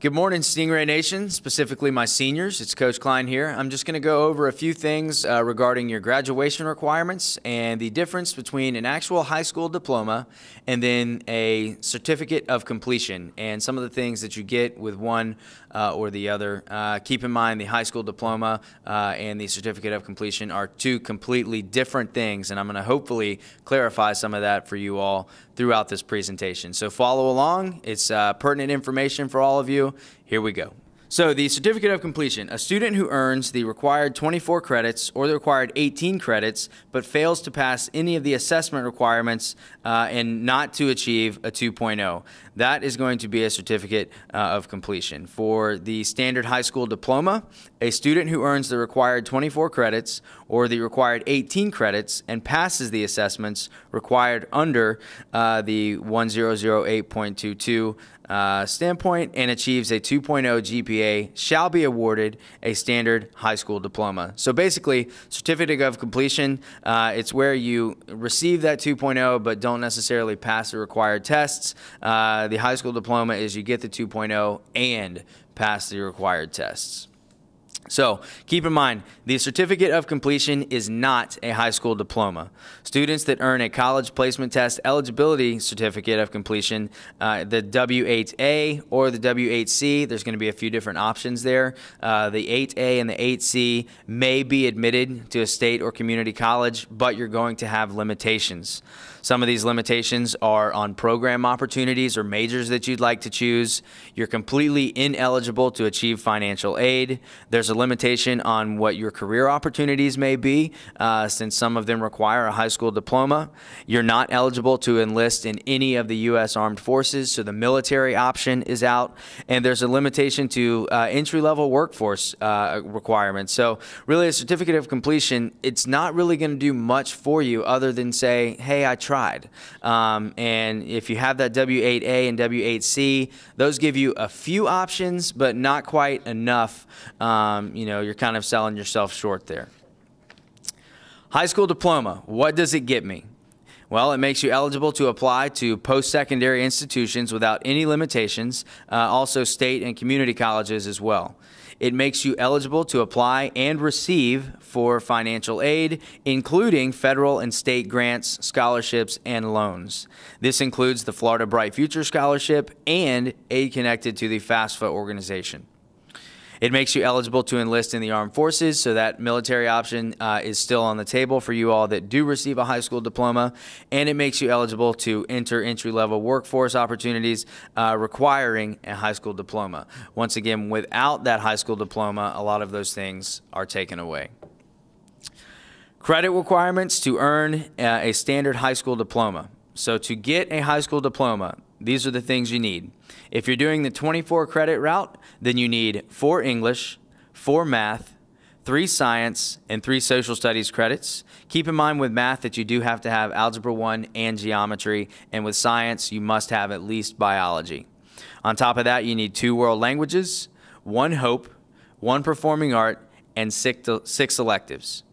Good morning, Stingray Nation, specifically my seniors. It's Coach Cline here. I'm just going to go over a few things regarding your graduation requirements and the difference between an actual high school diploma and then a certificate of completion and some of the things that you get with one or the other. Keep in mind the high school diploma and the certificate of completion are two completely different things, and I'm going to hopefully clarify some of that for you all throughout this presentation. So follow along. It's pertinent information for all of you. Here we go. So the certificate of completion, a student who earns the required 24 credits or the required 18 credits but fails to pass any of the assessment requirements and not to achieve a 2.0. That is going to be a certificate of completion. For the standard high school diploma, a student who earns the required 24 credits or the required 18 credits and passes the assessments required under the 1008.22 standpoint and achieves a 2.0 GPA shall be awarded a standard high school diploma. So basically, certificate of completion, it's where you receive that 2.0 but don't necessarily pass the required tests. The high school diploma is you get the 2.0 and pass the required tests. So keep in mind, the certificate of completion is not a high school diploma. Students that earn a college placement test eligibility certificate of completion, the W8A or the W8C, there's going to be a few different options there. The 8A and the 8C may be admitted to a state or community college, but you're going to have limitations. Some of these limitations are on program opportunities or majors that you'd like to choose. You're completely ineligible to achieve financial aid. There's a limitation on what your career opportunities may be, since some of them require a high school diploma. You're not eligible to enlist in any of the U.S. Armed Forces, so the military option is out. And there's a limitation to entry-level workforce requirements. So really, a certificate of completion, it's not really going to do much for you other than say, hey, I tried. And if you have that W8A and W8C, those give you a few options, but not quite enough. You know, you're kind of selling yourself short there. High school diploma, what does it get me? Well, it makes you eligible to apply to post-secondary institutions without any limitations, also state and community colleges as well. It makes you eligible to apply and receive for financial aid, including federal and state grants, scholarships, and loans. This includes the Florida Bright Future Scholarship and aid connected to the FAFSA organization. It makes you eligible to enlist in the armed forces, so that military option is still on the table for you all that do receive a high school diploma, and it makes you eligible to enter entry-level workforce opportunities requiring a high school diploma. Once again, without that high school diploma, a lot of those things are taken away. Credit requirements to earn a standard high school diploma. So to get a high school diploma, these are the things you need. If you're doing the 24 credit route, then you need 4 English, 4 math, 3 science, and 3 social studies credits. Keep in mind with math that you do have to have Algebra 1 and geometry, and with science, you must have at least biology. On top of that, you need 2 world languages, 1 hope, 1 performing art, and 6 electives.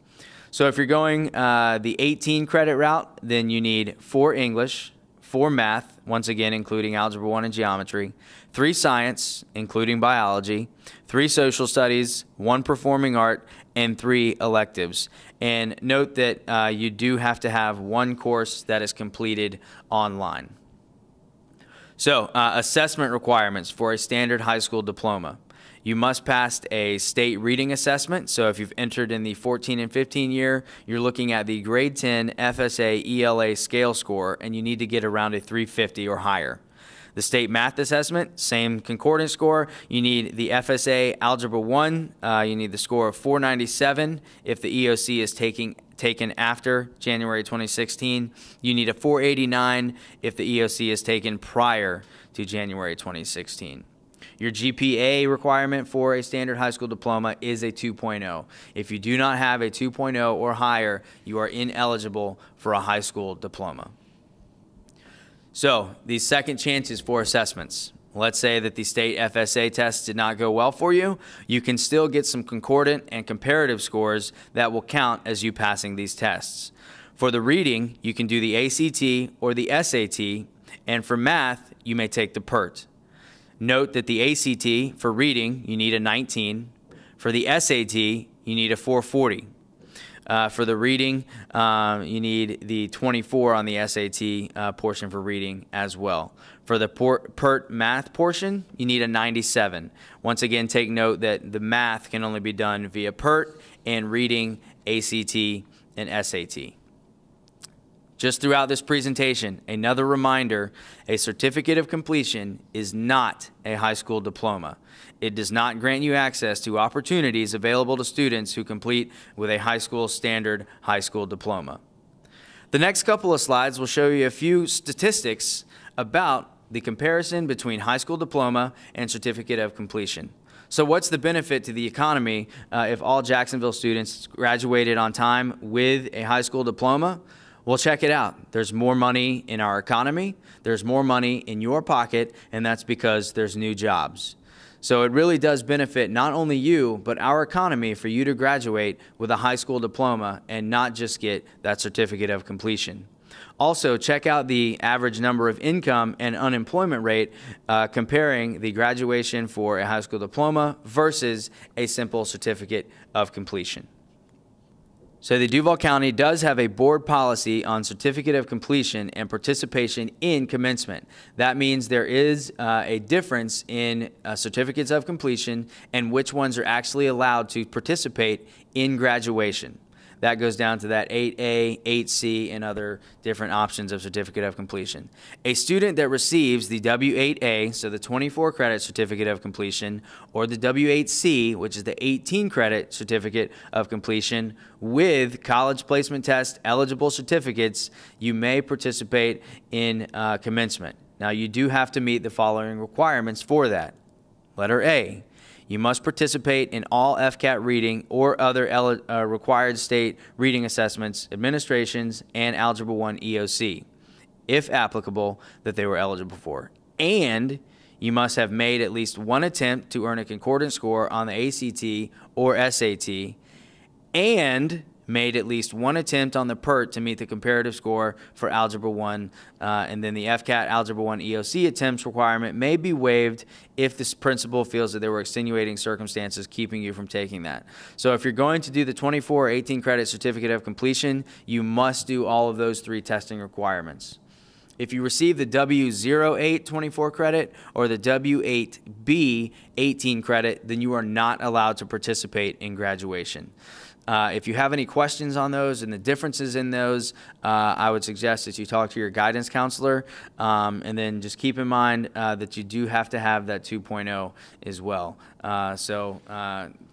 So if you're going the 18 credit route, then you need 4 English, 4 math, once again including Algebra 1 and geometry, 3 science, including biology, 3 social studies, 1 performing art, and 3 electives. And note that you do have to have 1 course that is completed online. So assessment requirements for a standard high school diploma. You must pass a state reading assessment. So if you've entered in the 14 and 15 year, you're looking at the grade 10 FSA ELA scale score, and you need to get around a 350 or higher. The state math assessment, same concordant score. You need the FSA Algebra 1. You need the score of 497 if the EOC is taken after January 2016. You need a 489 if the EOC is taken prior to January 2016. Your GPA requirement for a standard high school diploma is a 2.0. If you do not have a 2.0 or higher, you are ineligible for a high school diploma. So these second chances for assessments. Let's say that the state FSA test did not go well for you. You can still get some concordant and comparative scores that will count as you passing these tests. For the reading, you can do the ACT or the SAT, and for math, you may take the PERT. Note that the ACT for reading, you need a 19. For the SAT, you need a 440. For the reading, you need the 24 on the SAT portion for reading as well. For the PERT math portion, you need a 97. Once again, take note that the math can only be done via PERT and reading, ACT, and SAT. Just throughout this presentation, another reminder, a certificate of completion is not a high school diploma. It does not grant you access to opportunities available to students who complete with a high school standard high school diploma. The next couple of slides will show you a few statistics about the comparison between high school diploma and certificate of completion. So what's the benefit to the economy if all Jacksonville students graduated on time with a high school diploma? Well, check it out. There's more money in our economy, there's more money in your pocket, and that's because there's new jobs. So it really does benefit not only you, but our economy for you to graduate with a high school diploma and not just get that certificate of completion. Also, check out the average number of income and unemployment rate comparing the graduation for a high school diploma versus a simple certificate of completion. So the Duval County does have a board policy on certificate of completion and participation in commencement. That means there is a difference in certificates of completion and which ones are actually allowed to participate in graduation. That goes down to that 8A, 8C, and other different options of certificate of completion. A student that receives the W8A, so the 24 credit certificate of completion, or the W8C, which is the 18 credit certificate of completion, with college placement test eligible certificates, you may participate in commencement. Now, you do have to meet the following requirements for that. Letter A. You must participate in all FCAT reading or other required state reading assessments, administrations, and Algebra 1 EOC, if applicable, that they were eligible for. And you must have made at least one attempt to earn a concordant score on the ACT or SAT, and made at least one attempt on the PERT to meet the comparative score for Algebra 1, and then the FCAT Algebra 1 EOC attempts requirement may be waived if this principal feels that there were extenuating circumstances keeping you from taking that. So if you're going to do the 24 or 18 credit certificate of completion, you must do all of those three testing requirements. If you receive the W08 24 credit or the W8B 18 credit, then you are not allowed to participate in graduation. If you have any questions on those and the differences in those, I would suggest that you talk to your guidance counselor, and then just keep in mind that you do have to have that 2.0 as well.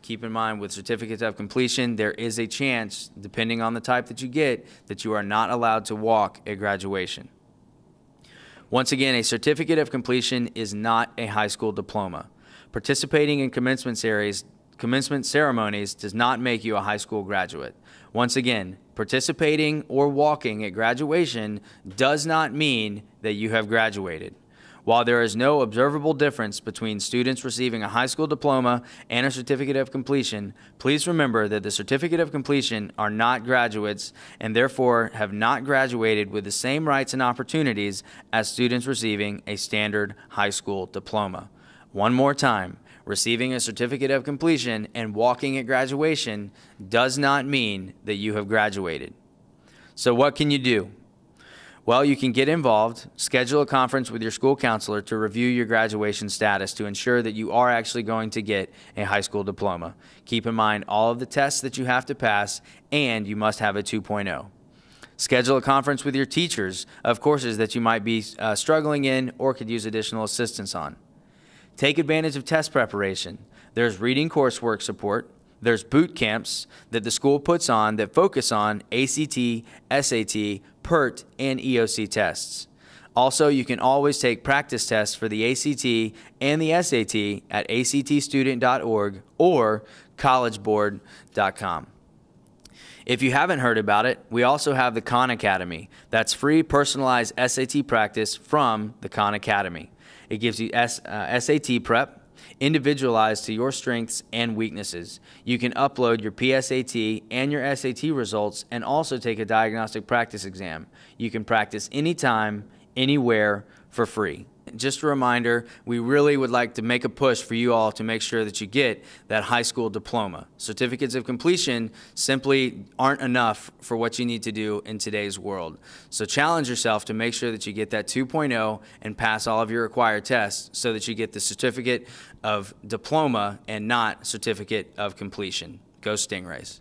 Keep in mind with certificates of completion, there is a chance, depending on the type that you get, that you are not allowed to walk at graduation. Once again, a certificate of completion is not a high school diploma. Participating in commencement ceremonies does not make you a high school graduate. Once again, participating or walking at graduation does not mean that you have graduated. While there is no observable difference between students receiving a high school diploma and a certificate of completion, please remember that the certificate of completion are not graduates and therefore have not graduated with the same rights and opportunities as students receiving a standard high school diploma. One more time. Receiving a certificate of completion and walking at graduation does not mean that you have graduated. So what can you do? Well, you can get involved, schedule a conference with your school counselor to review your graduation status to ensure that you are actually going to get a high school diploma. Keep in mind all of the tests that you have to pass, and you must have a 2.0. Schedule a conference with your teachers of courses that you might be struggling in or could use additional assistance on. Take advantage of test preparation. There's reading coursework support. There's boot camps that the school puts on that focus on ACT, SAT, PERT, and EOC tests. Also, you can always take practice tests for the ACT and the SAT at actstudent.org or collegeboard.com. If you haven't heard about it, we also have the Khan Academy. That's free personalized SAT practice from the Khan Academy. It gives you SAT prep, individualized to your strengths and weaknesses. You can upload your PSAT and your SAT results and also take a diagnostic practice exam. You can practice anytime, anywhere for free. Just a reminder, we really would like to make a push for you all to make sure that you get that high school diploma. Certificates of completion simply aren't enough for what you need to do in today's world. So challenge yourself to make sure that you get that 2.0 and pass all of your required tests so that you get the certificate of diploma and not certificate of completion. Go Stingrays.